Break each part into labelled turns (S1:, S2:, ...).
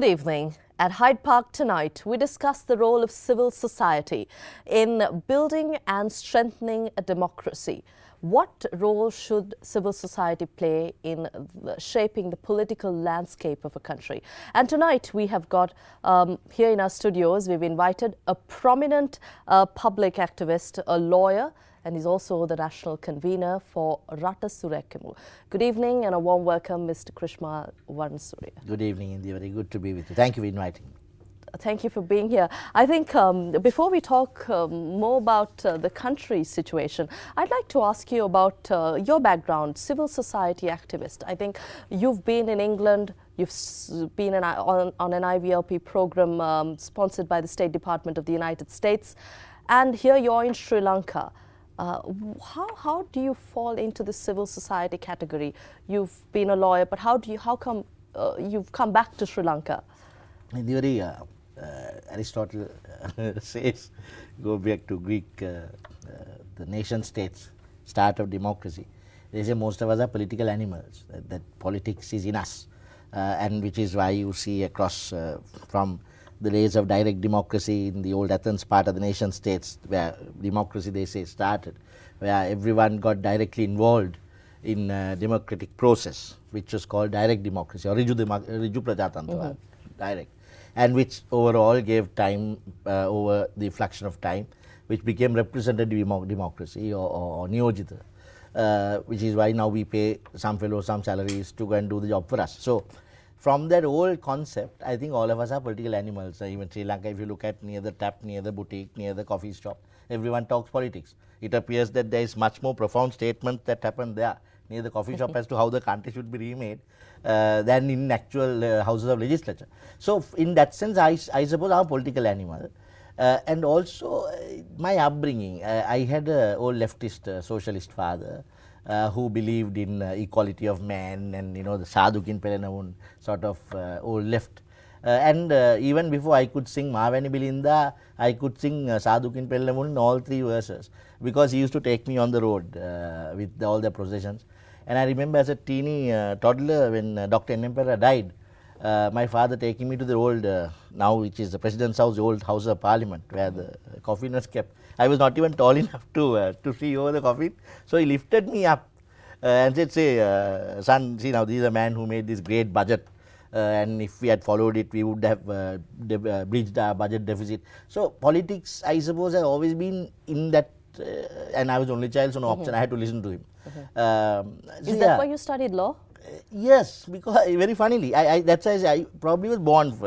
S1: Good evening. At Hyde Park tonight, we discuss the role of civil society in building and strengthening a democracy. What role should civil society play in shaping the political landscape of a country? And tonight we have got here in our studios, we've invited a prominent public activist, a lawyer, and he's also the national convener for Rata Surekemu. Good evening and a warm welcome, Mr. Chrishmal Warnasuriya.
S2: Good evening, India. Very good to be with you. Thank you for inviting me.
S1: Thank you for being here. I think before we talk more about the country's situation, I'd like to ask you about your background, civil society activist. I think you've been in England, you've been on an IVLP program sponsored by the State Department of the United States, and here you're in Sri Lanka. How do you fall into the civil society category? You've been a lawyer, but how come you've come back to Sri Lanka?
S2: Indeewari, Aristotle says, go back to Greek, the nation states, start of democracy. They say most of us are political animals, that politics is in us, and which is why you see across from the days of direct democracy in the old Athens part of the nation states, where democracy, they say, started, where everyone got directly involved in democratic process, which was called direct democracy, or Riju Prajatantra, direct, and which overall gave time over the fluxion of time, which became representative democracy or Niyojita, which is why now we pay some fellows some salaries to go and do the job for us. So, from that old concept, I think all of us are political animals. Even Sri Lanka, if you look at near the tap, near the boutique, near the coffee shop, everyone talks politics. It appears that there is much more profound statement that happened there near the coffee shop as to how the country should be remade than in actual houses of legislature. So, in that sense, I suppose I'm a political animal. And also my upbringing, I had an old leftist socialist father who believed in equality of man and the Sadhukin Pelenavun sort of old left. And even before I could sing Mavani Bilinda, I could sing Sadhukin Pelenavun in all three verses, because he used to take me on the road with all the processions. And I remember as a teeny toddler when Dr. N. Emperor died, my father taking me to the old, now which is the President's house, the old House of Parliament, where the coffin was kept. I was not even tall enough to see over the coffin, so he lifted me up and said, son, see now, this is a man who made this great budget, and if we had followed it, we would have breached our budget deficit. So politics, I suppose, has always been in that, and I was the only child, so no option, I had to listen to him.
S1: Is that why you studied law?
S2: Yes, because very funnily, that's why I probably was born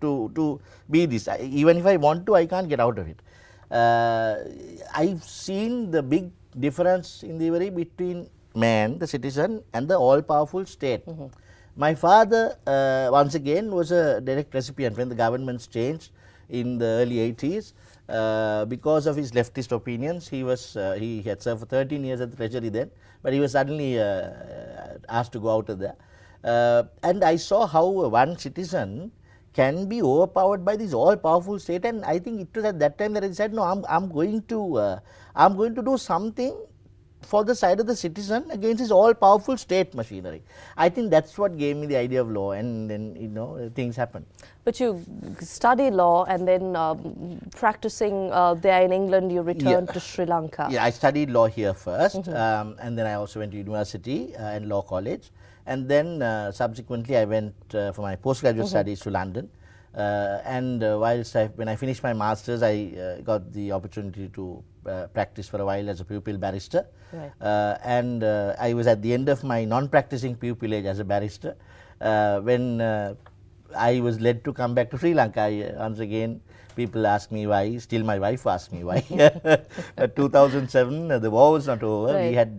S2: to be this. Even if I want to, I can't get out of it. I've seen the big difference in the very between man, the citizen, and the all-powerful state. My father, once again, was a direct recipient when the governments changed in the early 80s. Because of his leftist opinions, he had served for 13 years at the Treasury then, but he was suddenly asked to go out of there. And I saw how one citizen can be overpowered by this all-powerful state, and I think it was at that time that I said, no, I'm going to do something for the side of the citizen against his all-powerful state machinery. I think that's what gave me the idea of law, and then things happen.
S1: But you study law, and then practicing there in England, you returned to Sri Lanka.
S2: Yeah, I studied law here first, and then I also went to university and law college, and then subsequently I went for my postgraduate studies to London. And when I finished my masters, I got the opportunity to practice for a while as a pupil barrister.
S1: Right.
S2: And I was at the end of my non-practicing pupillage as a barrister when I was led to come back to Sri Lanka. Once again, people ask me why, still my wife asks me why. 2007, the war was not over.
S1: Right.
S2: We had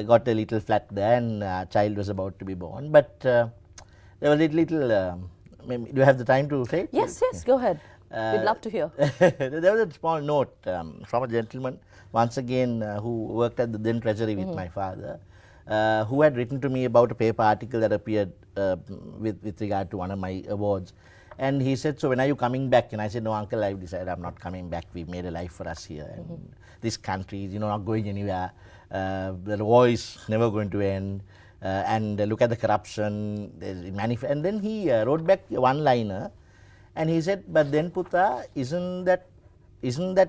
S2: got a little flat there, and our child was about to be born. But there was a little do you have the time to say it?
S1: Yes, go ahead. We'd love to hear.
S2: There was a small note from a gentleman, once again, who worked at the then Treasury with my father, who had written to me about a paper article that appeared with regard to one of my awards. And he said, so when are you coming back? And I said, no, uncle, I've decided I'm not coming back. We've made a life for us here. And this country is, not going anywhere. The war is never going to end. and look at the corruption, and then he wrote back one-liner, and he said, but then Puta, isn't that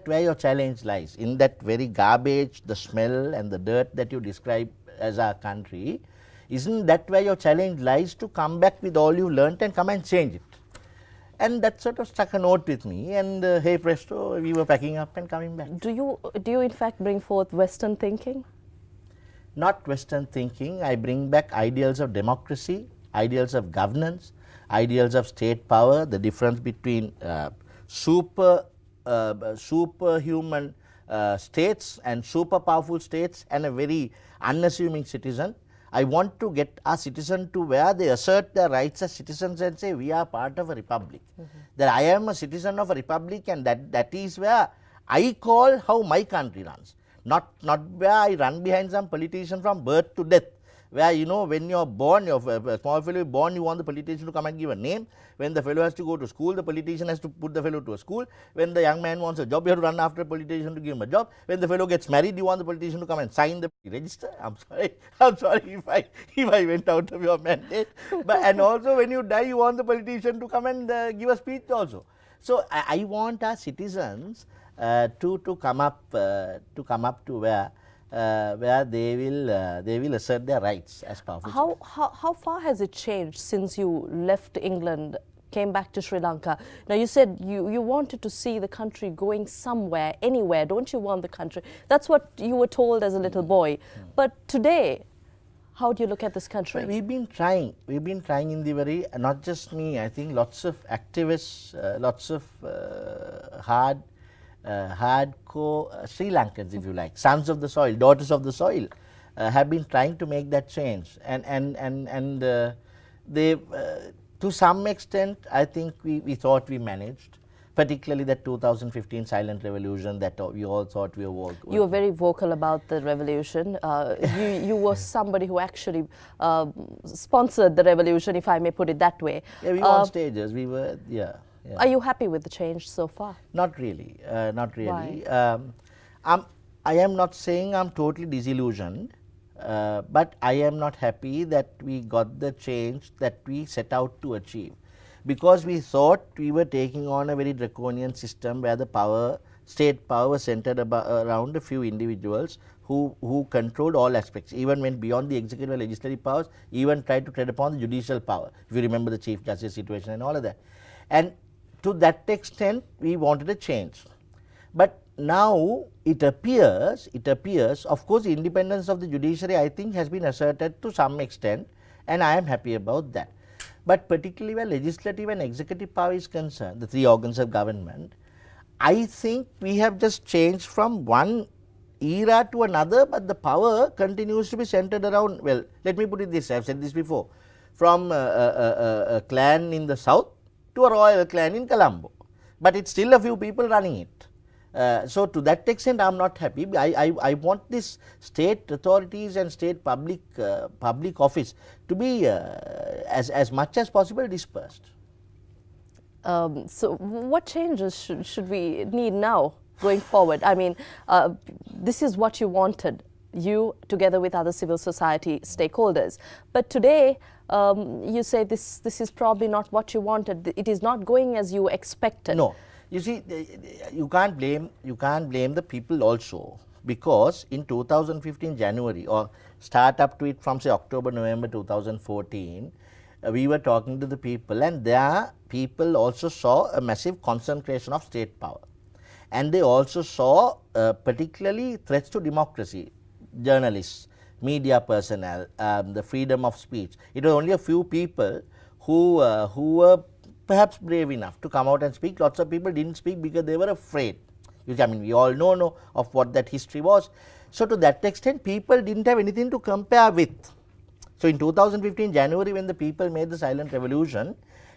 S2: where your challenge lies? In that very garbage, the smell and the dirt that you describe as our country, isn't that where your challenge lies, to come back with all you learnt and come and change it? And that sort of struck a note with me, and hey presto, we were packing up and coming back.
S1: Do you in fact bring forth Western thinking?
S2: Not Western thinking. I bring back ideals of democracy, ideals of governance, ideals of state power, the difference between superhuman states and super powerful states and a very unassuming citizen. I want to get our citizen to where they assert their rights as citizens and say we are part of a republic. That I am a citizen of a republic, and that is where I call how my country runs. Not where I run behind some politician from birth to death, where when you are born, a small fellow is born, you want the politician to come and give a name. When the fellow has to go to school, the politician has to put the fellow to a school. When the young man wants a job, you have to run after a politician to give him a job. When the fellow gets married, you want the politician to come and sign the register. I'm sorry if I went out of your mandate. And also when you die, you want the politician to come and give a speech also. So I want our citizens to come up to where they will assert their rights as powerful.
S1: How far has it changed since you left England, came back to Sri Lanka? Now you said you wanted to see the country going somewhere, anywhere. Don't you want the country? That's what you were told as a little boy. But today, how do you look at this country?
S2: Well, we've been trying Indeewari, not just me. I think lots of activists, lots of hardcore Sri Lankans, if you like, sons of the soil, daughters of the soil, have been trying to make that change, and they, to some extent, I think we thought we managed, particularly that 2015 silent revolution that we all thought we were.
S1: You were very vocal about the revolution. You were somebody who actually sponsored the revolution, if I may put it that way.
S2: Yeah, we were on stages. We were, yeah. Yeah.
S1: Are you happy with the change so far?
S2: Not really, not really.
S1: Why?
S2: I am not saying I'm totally disillusioned, but I am not happy that we got the change that we set out to achieve, because we thought we were taking on a very draconian system where the state power was centered around a few individuals who controlled all aspects, even went beyond the executive and legislative powers, even tried to tread upon the judicial power, if you remember the Chief Justice situation and all of that. And to that extent, we wanted a change. But now it appears, of course, the independence of the judiciary, I think, has been asserted to some extent, and I am happy about that. But particularly where legislative and executive power is concerned, the three organs of government, I think we have just changed from one era to another, but the power continues to be centered around, well, let me put it this, I have said this before, from a clan in the south to a royal clan in Colombo, but it's still a few people running it. So to that extent, I'm not happy. I want this state authorities and state public office to be as much as possible dispersed.
S1: So what changes should we need now going forward? I mean, this is what you wanted, you together with other civil society stakeholders. But today, you say this is probably not what you wanted. It is not going as you expected.
S2: No, you see, you can't blame the people also, because in 2015 January, or start up to it from say October, November 2014, we were talking to the people, and their people also saw a massive concentration of state power, and they also saw particularly threats to democracy, journalists, media personnel, the freedom of speech. It was only a few people who were perhaps brave enough to come out and speak. Lots of people didn't speak because they were afraid. I mean, we all know of what that history was. So to that extent, people didn't have anything to compare with. So in 2015 January, when the people made the silent revolution,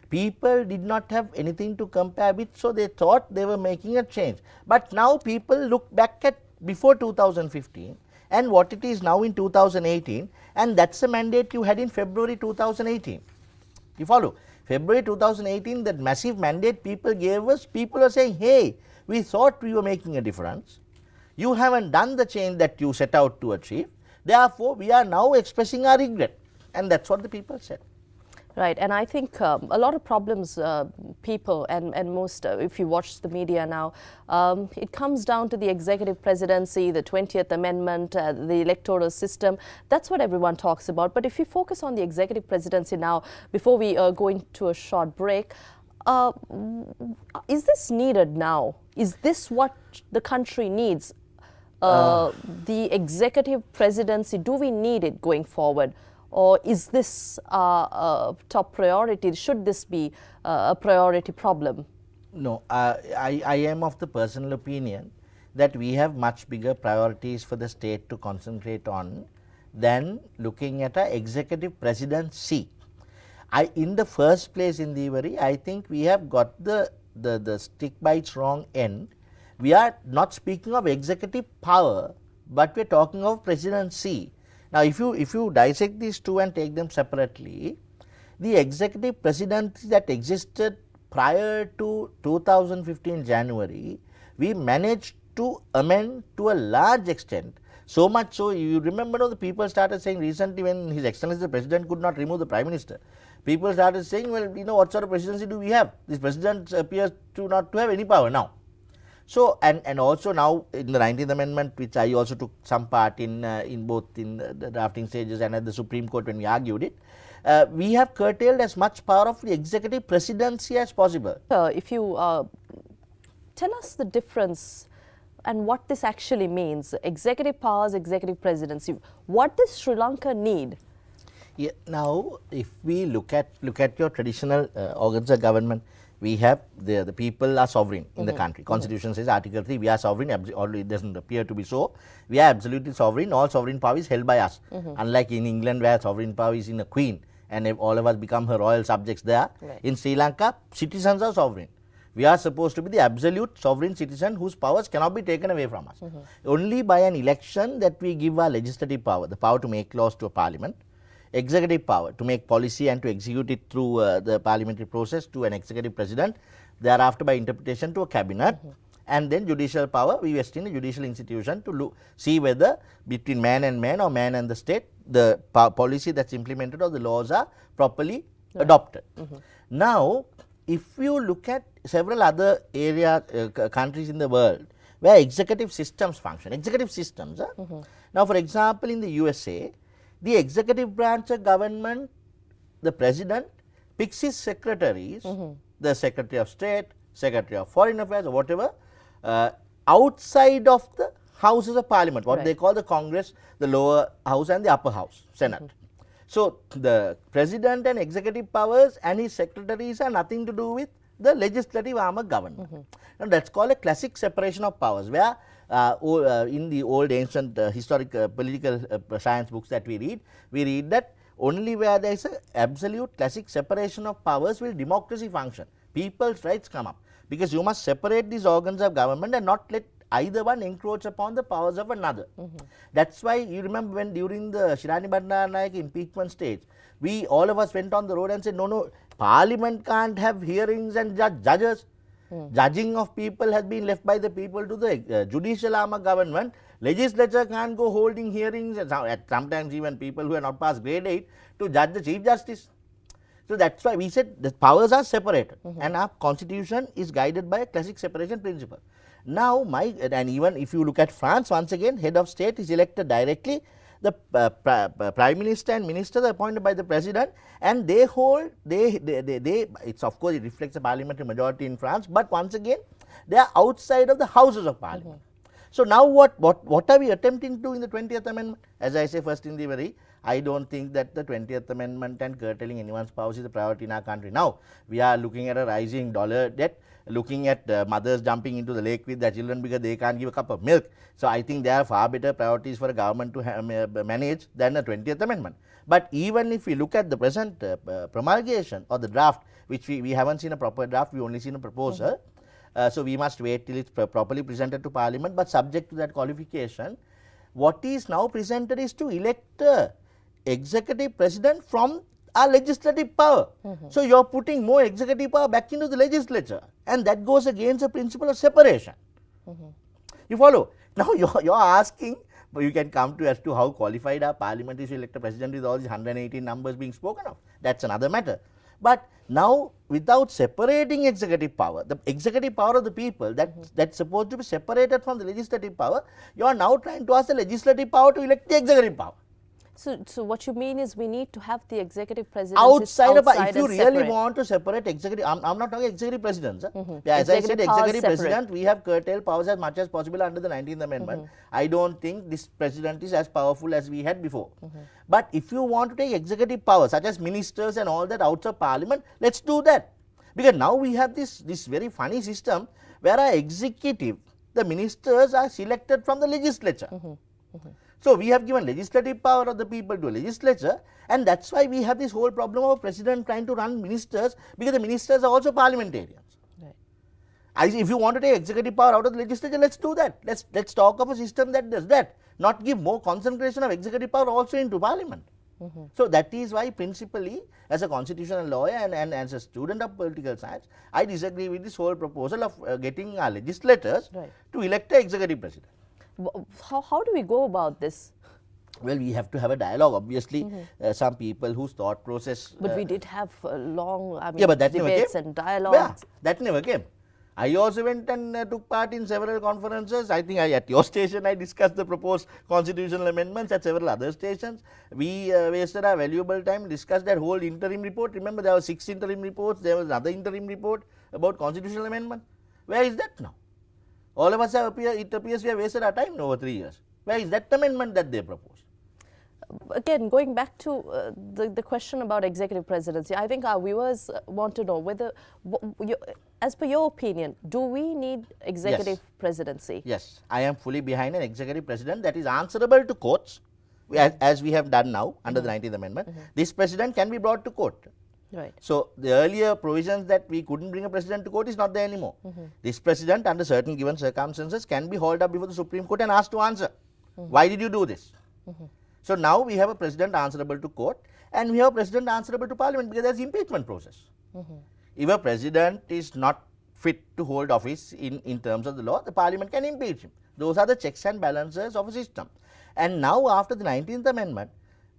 S2: people did not have anything to compare with, so they thought they were making a change. But now people look back at before 2015 and what it is now in 2018, and that's the mandate you had in February 2018. You follow? February 2018, that massive mandate people gave us, people are saying, hey, we thought we were making a difference. You haven't done the change that you set out to achieve. Therefore, we are now expressing our regret. and that's what the people said.
S1: Right, and I think a lot of problems people and most, if you watch the media now, it comes down to the executive presidency, the 20th Amendment, the electoral system. That's what everyone talks about. But if you focus on the executive presidency now, before we go into a short break, is this needed now? Is this what the country needs? The executive presidency, do we need it going forward? Or is this a top priority? Should this be a priority problem?
S2: No, I am of the personal opinion that we have much bigger priorities for the state to concentrate on than looking at an executive presidency. In the first place, Indeewari, I think we have got the stick by its wrong end. We are not speaking of executive power, but we are talking of presidency. Now, if you dissect these two and take them separately, the executive presidency that existed prior to 2015 January, we managed to amend to a large extent. So much so, you remember the people started saying recently when His Excellency the President could not remove the Prime Minister, people started saying, well, what sort of presidency do we have? This President appears to not to have any power now. So, and also now in the 19th Amendment, which I also took some part in both in the drafting stages and at the Supreme Court when we argued it, we have curtailed as much power of the executive presidency as possible.
S1: If you tell us the difference and what this actually means, executive powers, executive presidency, what does Sri Lanka need?
S2: Yeah, now, if we look at your traditional organs of government, we have the people are sovereign in the country. Constitution says Article 3, we are sovereign, although it doesn't appear to be so. We are absolutely sovereign, all sovereign power is held by us. Unlike in England where sovereign power is in a queen and all of us become her royal subjects there. Right. In Sri Lanka, citizens are sovereign. We are supposed to be the absolute sovereign citizen whose powers cannot be taken away from us. Only by an election that we give our legislative power, the power to make laws to a parliament, executive power to make policy and to execute it through the parliamentary process to an executive president, thereafter by interpretation to a cabinet, and then judicial power, we vest in a judicial institution to see whether between man and man or man and the state, the policy that's implemented or the laws are properly adopted. Now, if you look at several other countries in the world where executive systems function, now for example in the USA, the executive branch of government, the president picks his secretaries, the Secretary of State, Secretary of Foreign Affairs or whatever, outside of the houses of parliament, what they call the Congress, the lower house and the upper house, Senate. So, the president and executive powers and his secretaries are nothing to do with the legislative arm of government. Now, that is called a classic separation of powers, where in the old ancient historic political science books that we read that only where there is an absolute classic separation of powers will democracy function. People's rights come up, because you must separate these organs of government and not let either one encroach upon the powers of another. That is why you remember when during the Shirani Bandaranaike impeachment stage, all of us went on the road and said, no, parliament can't have hearings and judges. Judging of people has been left by the people to the judicial arm of government. Legislature can't go holding hearings, and sometimes even people who are not past grade 8 to judge the Chief Justice. So, that is why we said the powers are separated and our constitution is guided by a classic separation principle. Now, and even if you look at France, once again head of state is elected directly, the prime minister and ministers are appointed by the president, and they hold, it's of course it reflects a parliamentary majority in France, but once again they are outside of the houses of parliament. So, now what are we attempting to do in the 20th Amendment? As I say first, Indeewari, I don't think that the 20th Amendment and curtailing anyone's powers is a priority in our country. Now, we are looking at a rising dollar debt, looking at mothers jumping into the lake with their children because they can't give a cup of milk. So, I think there are far better priorities for a government to manage than the 20th Amendment. But even if we look at the present promulgation or the draft, which we haven't seen a proper draft, we only seen a proposal. So, we must wait till it's properly presented to Parliament, but subject to that qualification, what is now presented is to elect a executive president from our legislative power. So, you are putting more executive power back into the legislature, and that goes against the principle of separation. You follow? Now, you are asking but you can come to as to how qualified our parliament is to elect a president with all these 118 numbers being spoken of. That's another matter. But now, without separating executive power, the executive power of the people that's supposed to be separated from the legislative power, you are now trying to ask the legislative power to elect the executive power.
S1: So what you mean is we need to have the executive presidency
S2: outside of, if you
S1: and
S2: really
S1: separate.
S2: want to separate executive, I'm not talking executive presidents. As I said,
S1: Executive powers
S2: executive
S1: separate.
S2: president, we have curtailed powers as much as possible under the 19th Amendment. I don't think this president is as powerful as we had before. But if you want to take executive powers, such as ministers and all that outside parliament, let's do that. Because now we have this very funny system where our executive, the ministers are selected from the legislature. So we have given legislative power of the people to a legislature, and that's why we have this whole problem of a president trying to run ministers, because the ministers are also parliamentarians. Right. If you want to take executive power out of the legislature, let's do that. Let's talk of a system that does that, not give more concentration of executive power also into parliament. So that is why principally, as a constitutional lawyer and as a student of political science, I disagree with this whole proposal of getting our legislators to elect an executive president.
S1: How do we go about this?
S2: Well, we have to have a dialogue. Obviously, some people whose thought process.
S1: But we did have long
S2: but that
S1: debates and dialogues.
S2: That never came. I also went and took part in several conferences. I think at your station I discussed the proposed constitutional amendments. At several other stations, we wasted our valuable time, discussed that whole interim report. Remember, there were 6 interim reports. There was another interim report about constitutional amendment. Where is that now? All of us it appears we have wasted our time over 3 years. Where is that amendment that they proposed?
S1: Again, going back to the question about executive presidency, I think our viewers want to know whether, as per your opinion, do we need executive presidency?
S2: Yes, I am fully behind an executive president that is answerable to courts, as we have done now under the 19th Amendment. This president can be brought to court.
S1: Right.
S2: So the earlier provisions that we couldn't bring a president to court is not there anymore. This president, under certain given circumstances, can be hauled up before the Supreme Court and asked to answer. Why did you do this? So now we have a president answerable to court, and we have a president answerable to parliament, because there is impeachment process. If a president is not fit to hold office in terms of the law, the parliament can impeach him. Those are the checks and balances of a system. And now after the 19th Amendment,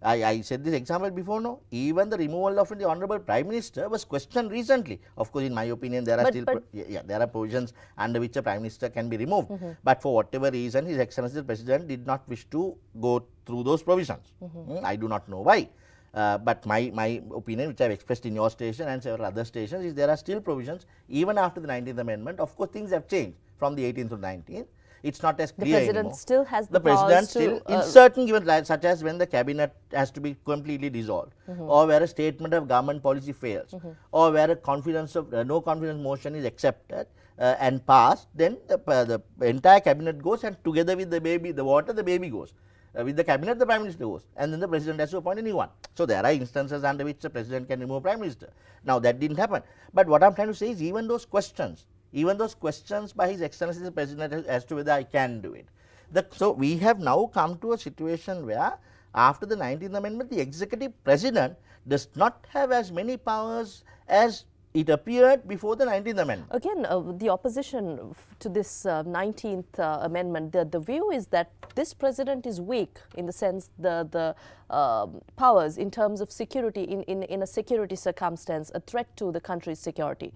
S2: I said this example before, no, even the removal of the Honorable Prime Minister was questioned recently. Of course, in my opinion, there are there are provisions under which a Prime Minister can be removed. But for whatever reason, His Excellency the President did not wish to go through those provisions. I do not know why. But my opinion, which I have expressed in your station and several other stations, is there are still provisions even after the 19th Amendment. Of course, things have changed from the 18th to 19th. It's not as clear anymore.
S1: The president still has
S2: the president still, in certain given lives, such as when the cabinet has to be completely dissolved, or where a statement of government policy fails, or where a no confidence motion is accepted and passed, then the entire cabinet goes, and together with the baby, the water, the baby goes. With the cabinet, the prime minister goes, and then the president has to appoint a new one. So there are instances under which the president can remove prime minister. Now that didn't happen. But what I'm trying to say is, even those questions by His Excellency the President as to whether I can do it. So we have now come to a situation where, after the 19th Amendment, the executive president does not have as many powers as it appeared before the 19th Amendment.
S1: Again, the opposition to this 19th Amendment, the view is that this president is weak, in the sense the powers in terms of security, in a security circumstance, a threat to the country's security.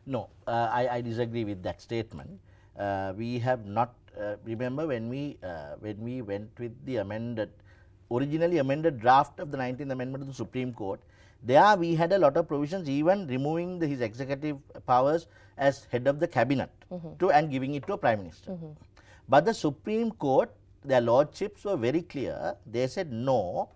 S2: No, I disagree with that statement. We have not, remember when we went with the originally amended draft of the 19th Amendment to the Supreme Court, there we had a lot of provisions, even removing his executive powers as head of the cabinet and giving it to a prime minister. But the Supreme Court, their lordships were very clear. They said, no,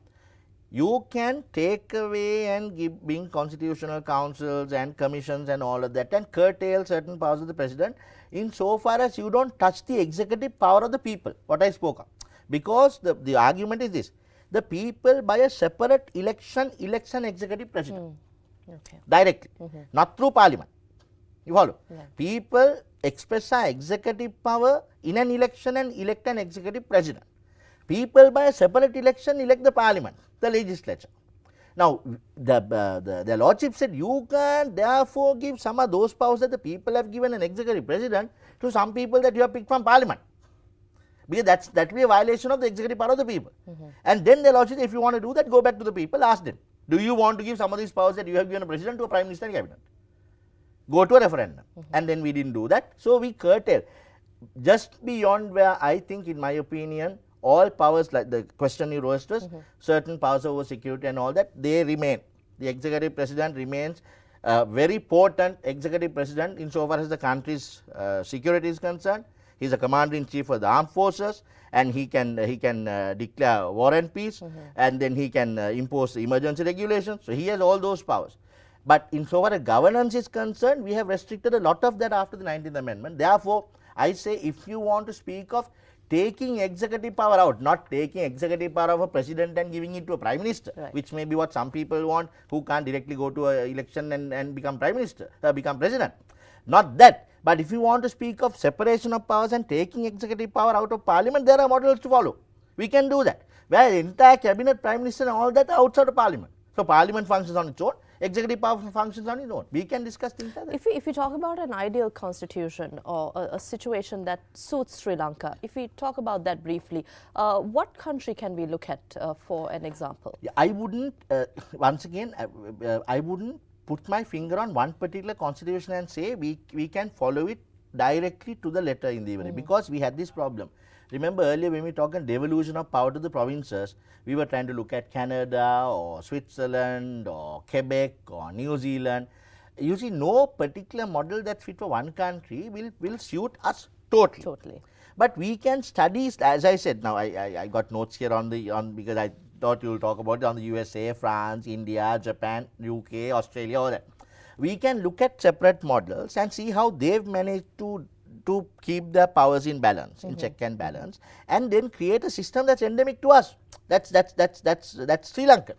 S2: you can take away and bring constitutional councils and commissions and all of that, and curtail certain powers of the president, in so far as you don't touch the executive power of the people, what I spoke of. Because the argument is this: the people by a separate election elects an executive president directly, not through parliament. You follow? Yeah. People express our executive power in an election and elect an executive president. People by a separate election elect the parliament, the legislature. Now, the lordship said, you can therefore give some of those powers that the people have given an executive president to some people that you have picked from parliament. because that will be a violation of the executive power of the people. And then they'll also say, if you want to do that, go back to the people, ask them, do you want to give some of these powers that you have given a president to a prime minister and cabinet? Go to a referendum. And then we didn't do that. So we curtail. Just beyond where I think, in my opinion, all powers, like the question you raised was, certain powers over security and all that, they remain. The executive president remains a very potent executive president insofar as the country's security is concerned. He is a commander-in-chief of the armed forces, and he can declare war and peace, and then he can impose emergency regulations. So he has all those powers. But insofar as governance is concerned, we have restricted a lot of that after the 19th Amendment. Therefore, I say, if you want to speak of taking executive power out, not taking executive power of a president and giving it to a prime minister, which may be what some people want, who can't directly go to an election and become prime minister, become president. Not that. But if you want to speak of separation of powers and taking executive power out of parliament, there are models to follow. We can do that. Where the entire cabinet, prime minister and all that are outside of parliament. So parliament functions on its own, executive power functions on its own. We can discuss things like that.
S1: If we talk about an ideal constitution or a situation that suits Sri Lanka, if we talk about that briefly, what country can we look at for an example?
S2: Yeah, I wouldn't, once again, I wouldn't put my finger on one particular constitution and say we can follow it directly to the letter in the because we had this problem. Remember earlier when we talked on devolution of power to the provinces, we were trying to look at Canada or Switzerland or Quebec or New Zealand. You see, no particular model that's fit for one country will suit us totally.
S1: Totally.
S2: But we can study, as I said, now I got notes here on because I thought you'll talk about it on the USA, France, India, Japan, UK, Australia, all that. We can look at separate models and see how they've managed to keep their powers in balance, in check and balance, and then create a system that's endemic to us. That's Sri Lanka.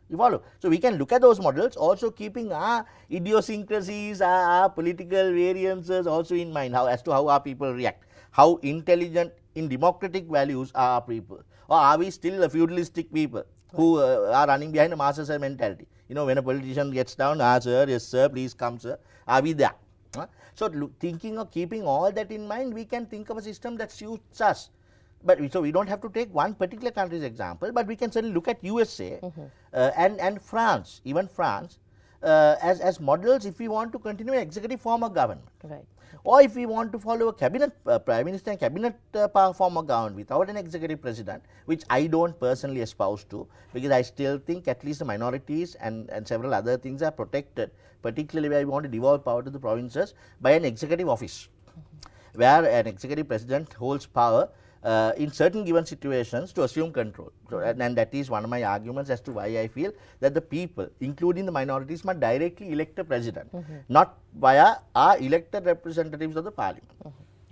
S2: You follow? So we can look at those models, also keeping our idiosyncrasies, our political variances also in mind, as to how our people react, how intelligent in democratic values are our people, or are we still a feudalistic people who are running behind a master servant mentality? You know, when a politician gets down, sir, yes sir, please come sir, are we there? So thinking of keeping all that in mind, we can think of a system that suits us. But so we don't have to take one particular country's example, but we can certainly look at USA and France, even France, as models if we want to continue an executive form of government.
S1: Right.
S2: Or if we want to follow a cabinet, prime minister and cabinet form of government without an executive president, which I don't personally espouse to, because I still think at least the minorities and several other things are protected, particularly where we want to devolve power to the provinces by an executive office, where an executive president holds power in certain given situations to assume control. So, and that is one of my arguments as to why I feel that the people, including the minorities, must directly elect a president, not via our elected representatives of the parliament.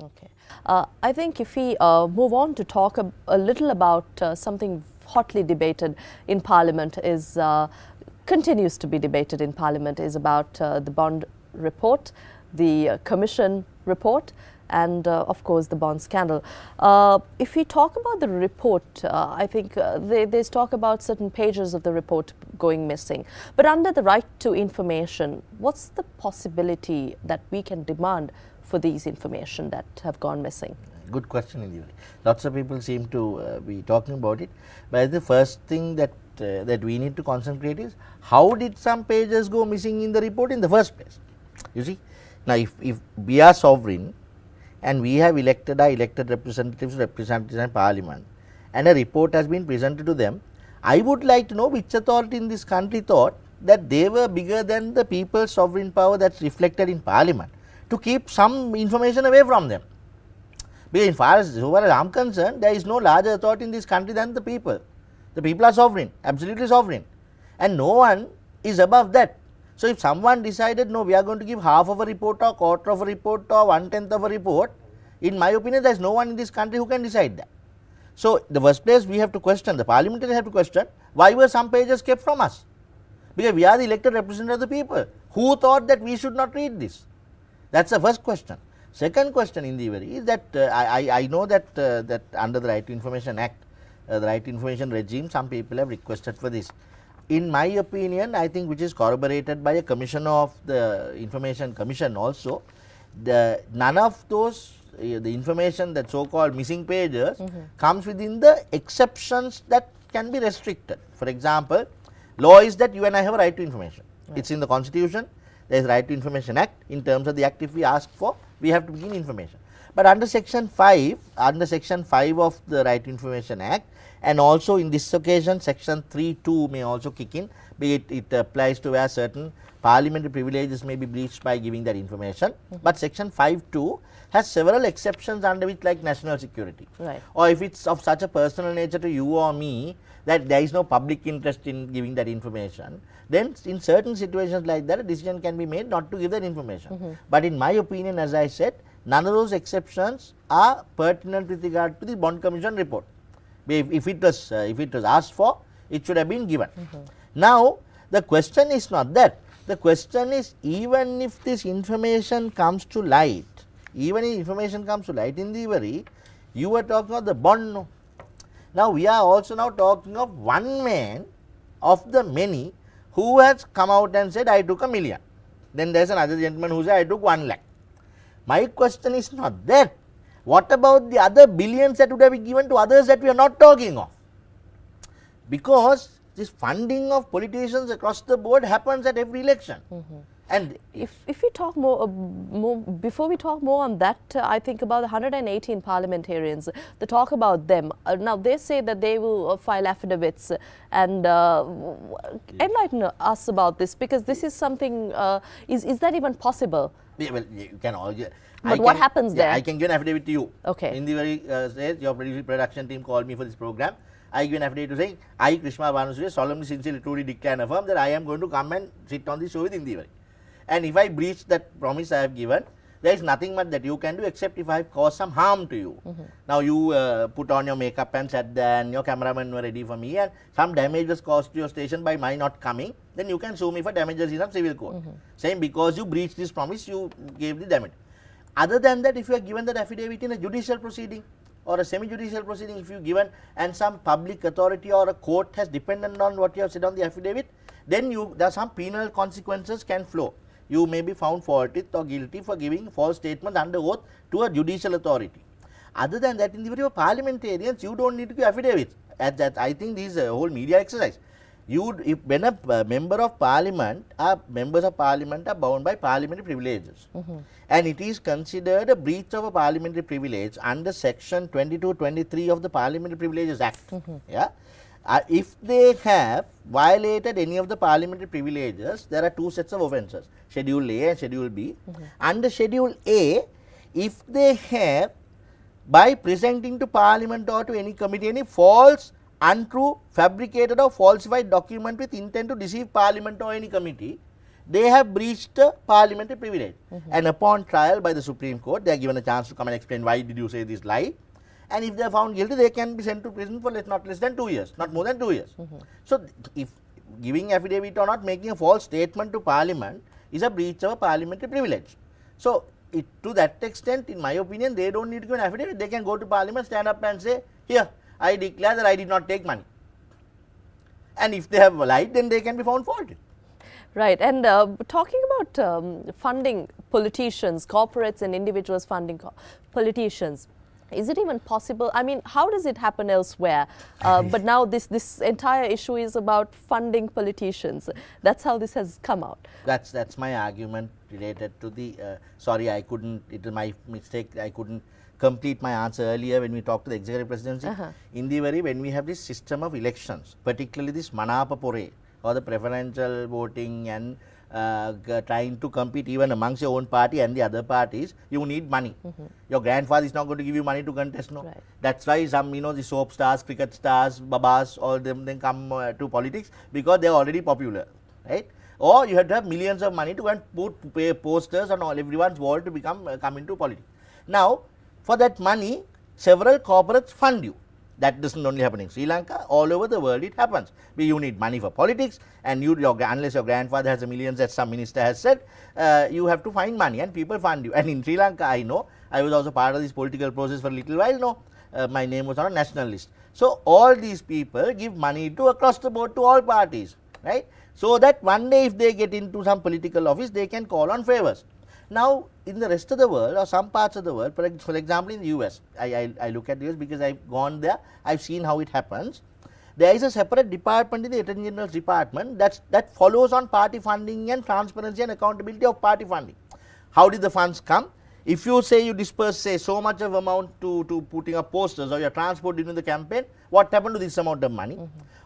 S1: Okay. I think if we move on to talk a little about something hotly debated in parliament continues to be debated in parliament is about the bond report, the commission report, and of course the bond scandal. If we talk about the report, I think there's talk about certain pages of the report going missing. But under the right to information, what's the possibility that we can demand for these information that have gone missing?
S2: Good question, Indeewari. Lots of people seem to be talking about it. But the first thing that we need to concentrate is, how did some pages go missing in the report in the first place? You see, now if we are sovereign, and we have elected our elected representatives in parliament, and a report has been presented to them, I would like to know which authority in this country thought that they were bigger than the people's sovereign power that's reflected in parliament to keep some information away from them. Because so far as I'm concerned, there is no larger authority in this country than the people. The people are sovereign, absolutely sovereign, and no one is above that. So if someone decided, no, we are going to give half of a report or quarter of a report or 1/10 of a report, in my opinion, there is no one in this country who can decide that. So the first place we have to question, the parliamentarians have to question, why were some pages kept from us? Because we are the elected representatives of the people. Who thought that we should not read this? That's the first question. Second question, Indeewari, is that I know that that under the Right to Information Act, the Right to Information regime, some people have requested for this. In my opinion, I think, which is corroborated by a commissioner of the Information Commission also, none of those the information, that so-called missing pages, comes within the exceptions that can be restricted. For example, law is that you and I have a right to information. Right. It's in the Constitution. There is Right to Information Act. In terms of the Act, if we ask for, we have to give information. But under Section 5 of the Right to Information Act, and also in this occasion Section 3(2) may also kick in, be it applies to where certain parliamentary privileges may be breached by giving that information. But Section 5(2) has several exceptions under which, like national security. Right. Or if it's of such a personal nature to you or me that there is no public interest in giving that information, then in certain situations like that, a decision can be made not to give that information. But in my opinion, as I said, none of those exceptions are pertinent with regard to the Bond Commission report. If it was asked for, it should have been given. Now, the question is not that. The question is, even if this information comes to light, even if information comes to light in Indeewari, you were talking of the bond. No. Now, we are also now talking of one man of the many who has come out and said, I took $1 million. Then there is another gentleman who said, I took 1 lakh. My question is not that. What about the other billions that would have been given to others that we are not talking of? Because this funding of politicians across the board happens at every election. And
S1: if we talk more, before we talk more on that, I think about the 118 parliamentarians, the talk about them. Now they say that they will file affidavits and enlighten us about this, because this is something, is that even possible?
S2: Yeah, well, you can all.
S1: But what happens there?
S2: I can give an affidavit to you.
S1: Okay.
S2: Indeewari says your production team called me for this program. I give an affidavit to saying, I, Chrishmal Warnasuriya, solemnly, sincerely, truly declare and affirm that I am going to come and sit on this show with Indeewari. And if I breach that promise I have given, there is nothing much that you can do except if I have caused some harm to you. Now you put on your makeup and sat there and your cameramen were ready for me and some damage was caused to your station by my not coming, then you can sue me for damages in some civil court. Saying because you breached this promise, you gave the damage. Other than that, if you are given that affidavit in a judicial proceeding or a semi-judicial proceeding, if you are given and some public authority or a court has dependent on what you have said on the affidavit, then there are some penal consequences can flow. You may be found faulty or guilty for giving false statements under oath to a judicial authority. Other than that, in the of parliamentarians, you don't need to give affidavits. I think this is a whole media exercise. When a member of parliament, members of parliament are bound by parliamentary privileges, and it is considered a breach of a parliamentary privilege under section 22-23 of the Parliamentary Privileges Act. Yeah. If they have violated any of the parliamentary privileges, there are two sets of offences, Schedule A and Schedule B. Under Schedule A, if they have, by presenting to parliament or to any committee, any false, untrue, fabricated or falsified document with intent to deceive parliament or any committee, they have breached the parliamentary privilege. And upon trial by the Supreme Court, they are given a chance to come and explain why did you say this lie. And if they are found guilty, they can be sent to prison for not less than 2 years, not more than 2 years. So, if giving affidavit or not making a false statement to parliament is a breach of a parliamentary privilege. So, to that extent, in my opinion, they don't need to give an affidavit. They can go to parliament, stand up and say, here, I declare that I did not take money. And if they have lied, then they can be found faulty.
S1: Right. And talking about funding politicians, corporates and individuals funding politicians, is it even possible? I mean, how does it happen elsewhere? But now this entire issue is about funding politicians. That's how this has come out.
S2: That's my argument related to the. Sorry, I couldn't. It is my mistake. I couldn't complete my answer earlier when we talked to the executive presidency. Indeewari, when we have this system of elections, particularly this Manapapore or the preferential voting and trying to compete even amongst your own party and the other parties, you need money. Your grandfather is not going to give you money to contest, no. Right. That's why some, the soap stars, cricket stars, babas, all them then come to politics because they are already popular, right? Or you have to have millions of money to go and put posters on everyone's wall to come into politics. Now, for that money, several corporates fund you. That doesn't only happen in Sri Lanka, all over the world it happens. You need money for politics, and unless your grandfather has the millions that some minister has said, you have to find money and people fund you. And in Sri Lanka, I know, I was also part of this political process for a little while, my name was on a national list. So, all these people give money to across the board to all parties, right? So that one day if they get into some political office, they can call on favours. Now, in the rest of the world or some parts of the world, for example, in the US, I look at the US because I've gone there, I've seen how it happens. There is a separate department in the Attorney General's department that follows on party funding and transparency and accountability of party funding. How did the funds come? If you say you disperse, say, so much of amount to putting up posters or your transport during the campaign, what happened to this amount of money?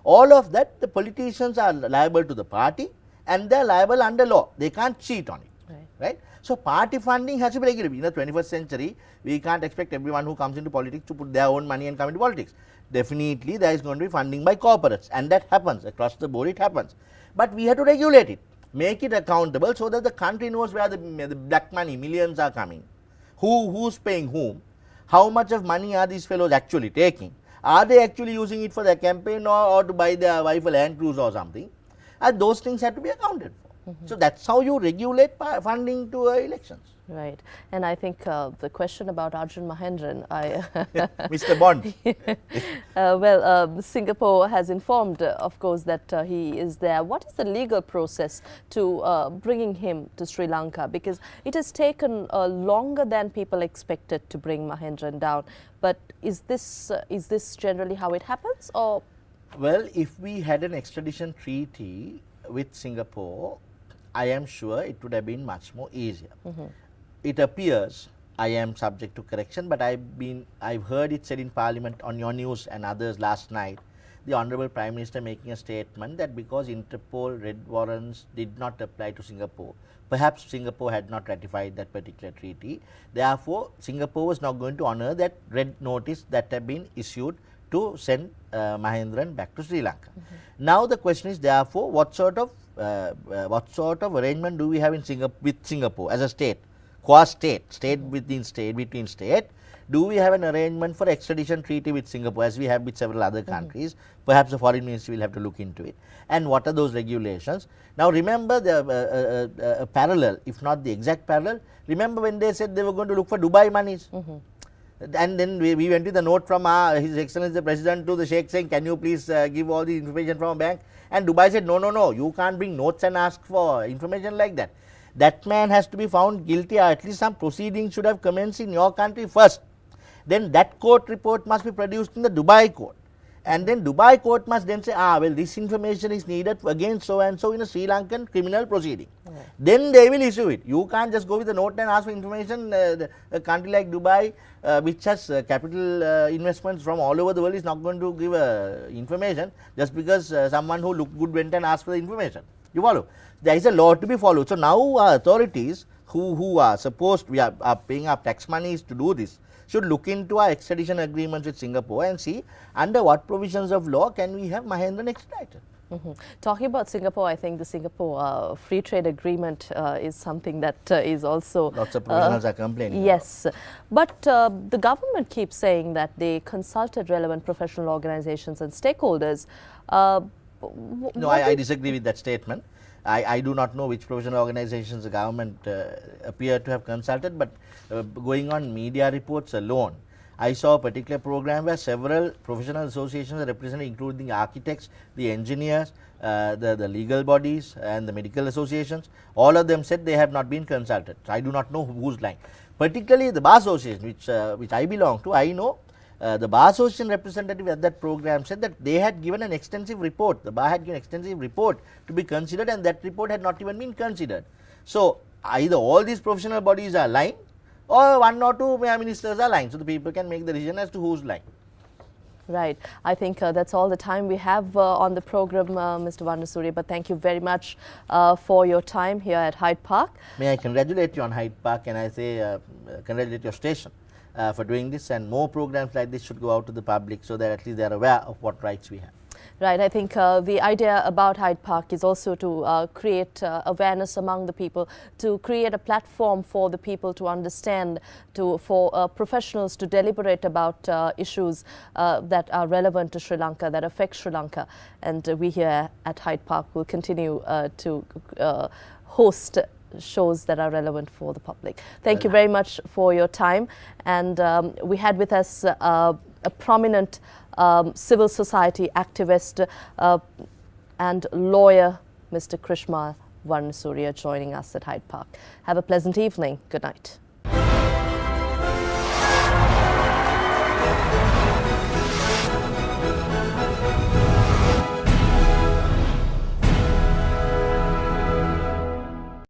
S2: All of that, the politicians are liable to the party and they are liable under law. They can't cheat on it. Right? So, party funding has to be regulated. In the 21st century, we can't expect everyone who comes into politics to put their own money and come into politics. Definitely, there is going to be funding by corporates, and that happens across the board, it happens. But we have to regulate it, make it accountable so that the country knows where the black money, millions are coming, who's paying whom, how much of money are these fellows actually taking, are they actually using it for their campaign or to buy their wife a Land Cruiser or something, and those things have to be accounted for. So, that is how you regulate funding to elections.
S1: Right. And I think the question about Arjun Mahendran,
S2: Mr. Bond.
S1: Singapore has informed, of course, that he is there. What is the legal process to bringing him to Sri Lanka? Because it has taken longer than people expected to bring Mahendran down. But is this generally how it happens, or?
S2: Well, if we had an extradition treaty with Singapore, I am sure it would have been much more easier. It appears, I am subject to correction, but I've heard it said in Parliament on your news and others last night, the Honourable Prime Minister making a statement that because Interpol red warrants did not apply to Singapore, perhaps Singapore had not ratified that particular treaty, therefore Singapore was not going to honour that red notice that had been issued to send Mahendran back to Sri Lanka. Now the question is, therefore, what sort of arrangement do we have in with Singapore as a state, state between state? Do we have an arrangement for extradition treaty with Singapore as we have with several other countries? Perhaps the Foreign Ministry will have to look into it. And what are those regulations? Now remember the parallel, if not the exact parallel, remember when they said they were going to look for Dubai monies? And then we went with the note from His Excellency the President to the Sheikh saying, can you please give all the information from a bank? And Dubai said, no, you can't bring notes and ask for information like that. That man has to be found guilty, or at least some proceedings should have commenced in your country first. Then that court report must be produced in the Dubai court. And then Dubai court must then say, well, this information is needed against so and so in a Sri Lankan criminal proceeding. Then they will issue it. You can't just go with a note and ask for information. A country like Dubai, which has capital investments from all over the world, is not going to give information just because someone who looked good went and asked for the information. You follow? There is a law to be followed. So now authorities who are supposed, we are paying our tax monies to do this, should look into our extradition agreements with Singapore and see under what provisions of law can we have Mahendran extradited.
S1: Talking about Singapore, I think the Singapore Free Trade Agreement is something that is also…
S2: Lots of professionals are complaining.
S1: Yes, but the government keeps saying that they consulted relevant professional organizations and stakeholders.
S2: No, I disagree with that statement. I do not know which professional organizations the government appear to have consulted, but going on media reports alone, I saw a particular program where several professional associations are represented, including the architects, the engineers, the legal bodies and the medical associations. All of them said they have not been consulted. So I do not know who's lying. Particularly the Bar Association, which I belong to, I know the Bar Association representative at that program said that they had given an extensive report, the Bar had given an extensive report to be considered, and that report had not even been considered. So either all these professional bodies are lying, or one or two ministers are lying. So the people can make the decision as to who's lying.
S1: Right. I think that's all the time we have on the program, Mr. Warnasuriya, but thank you very much for your time here at Hyde Park.
S2: May I congratulate you on Hyde Park, and I say congratulate your station for doing this, and more programs like this should go out to the public so that at least they are aware of what rights we have.
S1: Right. I think the idea about Hyde Park is also to create awareness among the people, to create a platform for the people to understand, for professionals to deliberate about issues that are relevant to Sri Lanka, that affect Sri Lanka. And we here at Hyde Park will continue to host shows that are relevant for the public. Thank you very much for your time. And we had with us a prominent civil society activist and lawyer, Mr. Chrishmal Warnasuriya joining us at Hyde Park. Have a pleasant evening. Good night.